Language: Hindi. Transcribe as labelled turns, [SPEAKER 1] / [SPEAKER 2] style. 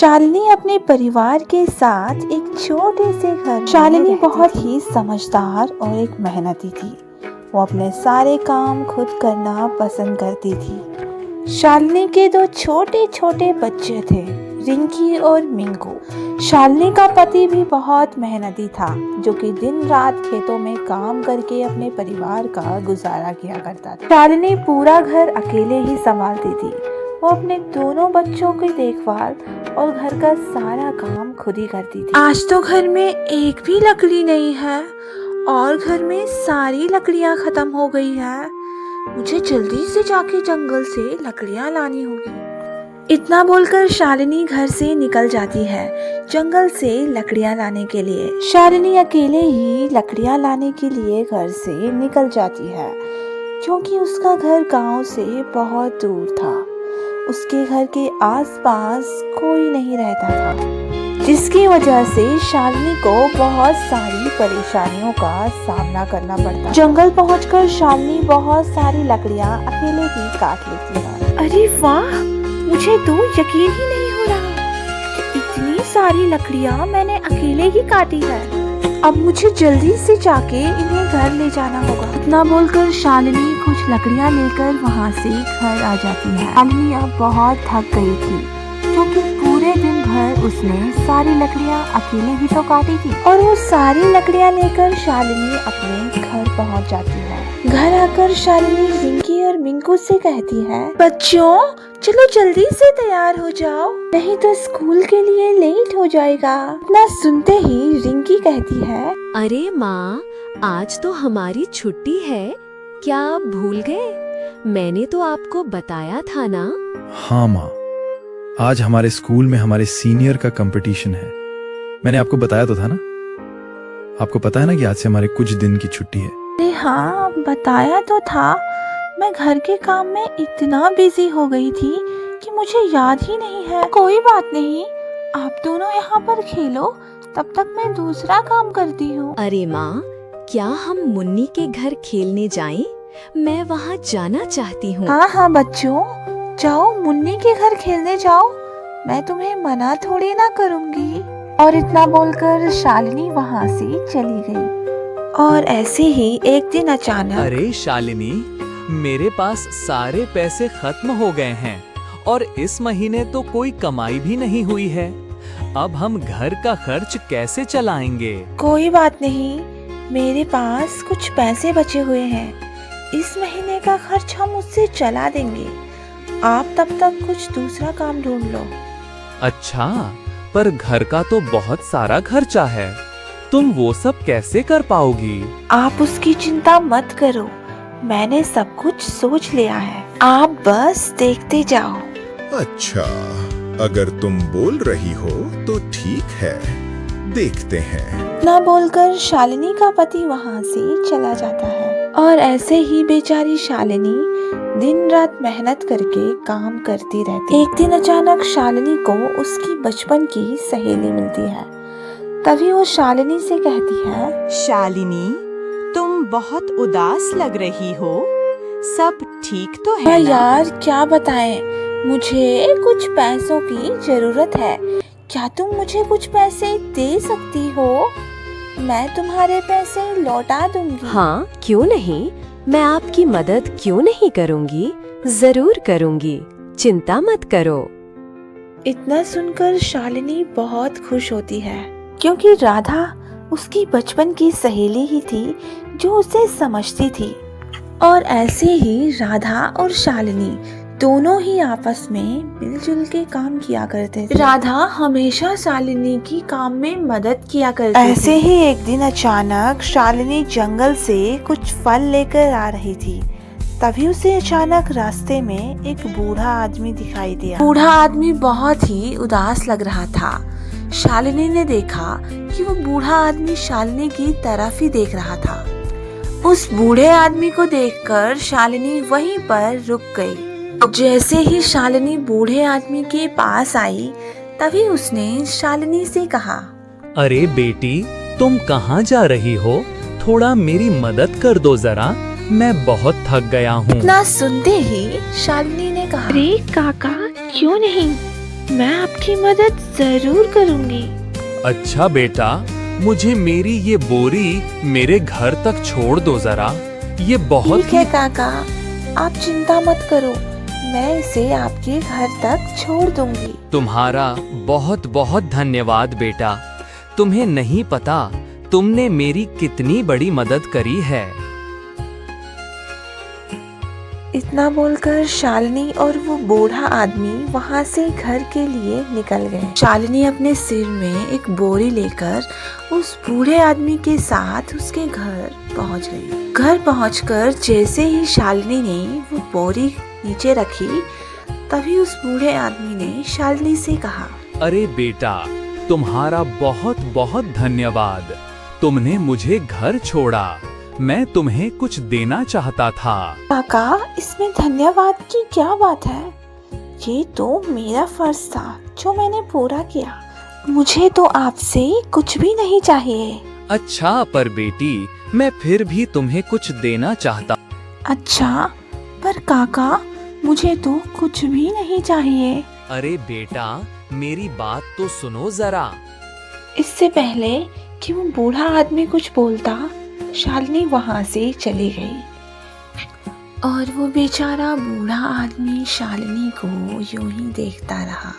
[SPEAKER 1] शालिनी अपने परिवार के साथ एक छोटे से घर। शालिनी बहुत ही समझदार और एक मेहनती थी। वो अपने सारे काम खुद करना पसंद करती थी। शालिनी के दो छोटे छोटे बच्चे थे, रिंकी और मिंकू। शालिनी का पति भी बहुत मेहनती था, जो कि दिन रात खेतों में काम करके अपने परिवार का गुजारा किया करता था। शालिनी पूरा घर अकेले ही संभालती थी। वो अपने दोनों बच्चों की देखभाल और घर का सारा काम खुद ही करती थी। आज तो घर में एक भी लकड़ी नहीं है और घर में सारी लकड़ियां खत्म हो गई है। मुझे जल्दी से जाके जंगल से लकड़ियां लानी होगी। इतना बोलकर शालिनी घर से निकल जाती है जंगल से लकड़ियां लाने के लिए। शालिनी अकेले ही लकड़ियां लाने के लिए घर से निकल जाती है, क्योंकि उसका घर गांव से बहुत दूर था। उसके घर के आसपास कोई नहीं रहता था, जिसकी वजह से शालिनी को बहुत सारी परेशानियों का सामना करना पड़ता। जंगल पहुंचकर शालिनी बहुत सारी लकड़ियां अकेले ही काट लेती है। अरे वाह, मुझे तो यकीन ही नहीं हो रहा कि इतनी सारी लकड़ियां मैंने अकेले ही काटी है। अब मुझे जल्दी से जाके इन्हें घर ले जाना होगा। इतना बोलकर शालिनी कुछ लकड़ियां लेकर वहां से घर आ जाती है। शालिनी अब बहुत थक गई थी, क्योंकि पूरे दिन भर उसने सारी लकड़ियां अकेले ही तो काटी थी। और वो सारी लकड़ियां लेकर शालिनी अपने घर पहुंच जाती है। घर आकर शालिनी रिंकी और मिंकू से कहती है, बच्चों चलो जल्दी से तैयार हो जाओ, नहीं तो स्कूल के लिए लेट हो जाएगा। इतना सुनते ही रिंकी कहती है,
[SPEAKER 2] अरे माँ, आज तो हमारी छुट्टी है, क्या आप भूल गए? मैंने तो आपको बताया था ना।
[SPEAKER 3] हाँ माँ, आज हमारे स्कूल में हमारे सीनियर का कंपटीशन है। मैंने आपको बताया तो था ना। आपको पता है ना कि आज से हमारे कुछ दिन की छुट्टी है।
[SPEAKER 1] अरे हाँ, बताया तो था। मैं घर के काम में इतना बिजी हो गई थी कि मुझे याद ही नहीं है। कोई बात नहीं, आप दोनों यहाँ पर खेलो, तब तक मैं दूसरा काम करती हूँ।
[SPEAKER 2] अरे माँ, क्या हम मुन्नी के घर खेलने जाएं? मैं वहाँ जाना चाहती हूँ।
[SPEAKER 1] हाँ हाँ बच्चों, जाओ मुन्नी के घर खेलने जाओ, मैं तुम्हें मना थोड़ी ना करूँगी। और इतना बोलकर शालिनी वहाँ से चली गई। और ऐसे ही एक दिन अचानक,
[SPEAKER 4] अरे शालिनी, मेरे पास सारे पैसे खत्म हो गए हैं और इस महीने तो कोई कमाई भी नहीं हुई है। अब हम घर का खर्च कैसे चलाएंगे?
[SPEAKER 1] कोई बात नहीं, मेरे पास कुछ पैसे बचे हुए हैं। इस महीने का खर्च हम उससे चला देंगे। आप तब तक कुछ दूसरा काम ढूंढ लो।
[SPEAKER 4] अच्छा, पर घर का तो बहुत सारा खर्चा है, तुम वो सब कैसे कर पाओगी?
[SPEAKER 1] आप उसकी चिंता मत करो, मैंने सब कुछ सोच लिया है। आप बस देखते जाओ।
[SPEAKER 5] अच्छा, अगर तुम बोल रही हो तो ठीक है, देखते हैं।
[SPEAKER 1] ना बोलकर शालिनी का पति वहाँ से चला जाता है। और ऐसे ही बेचारी शालिनी दिन रात मेहनत करके काम करती रहती। एक दिन अचानक शालिनी को उसकी बचपन की सहेली मिलती है। तभी वो शालिनी से कहती है,
[SPEAKER 6] शालिनी, तुम बहुत उदास लग रही हो, सब ठीक तो है ना?
[SPEAKER 1] यार क्या बताएं, मुझे कुछ पैसों की जरूरत है। क्या तुम मुझे कुछ पैसे दे सकती हो? मैं तुम्हारे पैसे लौटा दूंगी।
[SPEAKER 2] हाँ, क्यों नहीं, मैं आपकी मदद क्यों नहीं करूँगी, जरूर करूँगी, चिंता मत करो।
[SPEAKER 1] इतना सुनकर शालिनी बहुत खुश होती है, क्योंकि राधा उसकी बचपन की सहेली ही थी जो उसे समझती थी। और ऐसे ही राधा और शालिनी दोनों ही आपस में मिलजुल के काम किया करते थे। राधा हमेशा शालिनी की काम में मदद किया करती थी। ऐसे ही एक दिन अचानक शालिनी जंगल से कुछ फल लेकर आ रही थी। तभी उसे अचानक रास्ते में एक बूढ़ा आदमी दिखाई दिया। बूढ़ा आदमी बहुत ही उदास लग रहा था। शालिनी ने देखा कि वो बूढ़ा आदमी शालिनी की तरफ ही देख रहा था। उस बूढ़े आदमी को देखकर शालिनी वहीं पर रुक गई। जैसे ही शालिनी बूढ़े आदमी के पास आई, तभी उसने शालिनी से कहा,
[SPEAKER 4] अरे बेटी, तुम कहाँ जा रही हो? थोड़ा मेरी मदद कर दो जरा, मैं बहुत थक गया हूँ।
[SPEAKER 1] इतना सुनते ही शालिनी ने कहा, अरे काका, क्यों नहीं, मैं आपकी मदद जरूर करूंगी।
[SPEAKER 4] अच्छा बेटा, मुझे मेरी ये बोरी मेरे घर तक छोड़ दो जरा। ये बहुत
[SPEAKER 1] ठीक है काका, आप चिंता मत करो, मैं इसे आपके घर तक छोड़ दूंगी।
[SPEAKER 4] तुम्हारा बहुत बहुत धन्यवाद बेटा। तुम्हें नहीं पता तुमने मेरी कितनी बड़ी मदद करी है।
[SPEAKER 1] इतना बोलकर शालिनी और वो बूढ़ा आदमी वहां से घर के लिए निकल गए। शालिनी अपने सिर में एक बोरी लेकर उस बूढ़े आदमी के साथ उसके घर पहुंच गई। घर पहुंचकर जैसे ही शालिनी ने वो बोरी नीचे रखी, तभी उस बूढ़े आदमी ने शालिनी से कहा,
[SPEAKER 4] अरे बेटा, तुम्हारा बहुत बहुत धन्यवाद। तुमने मुझे घर छोड़ा। मैं तुम्हें कुछ देना चाहता था।
[SPEAKER 1] काका, इसमें धन्यवाद की क्या बात है? ये तो मेरा फर्ज था जो मैंने पूरा किया। मुझे तो आपसे कुछ भी नहीं चाहिए।
[SPEAKER 4] अच्छा, पर बेटी, मैं फिर भी तुम्हें कुछ देना चाहता।
[SPEAKER 1] अच्छा, पर काका, मुझे तो कुछ भी नहीं चाहिए।
[SPEAKER 4] अरे बेटा, मेरी बात तो सुनो जरा।
[SPEAKER 1] इससे पहले कि वो बूढ़ा आदमी कुछ बोलता, शालिनी वहां से चली गई और वो बेचारा बूढ़ा आदमी शालिनी को यूं ही देखता रहा।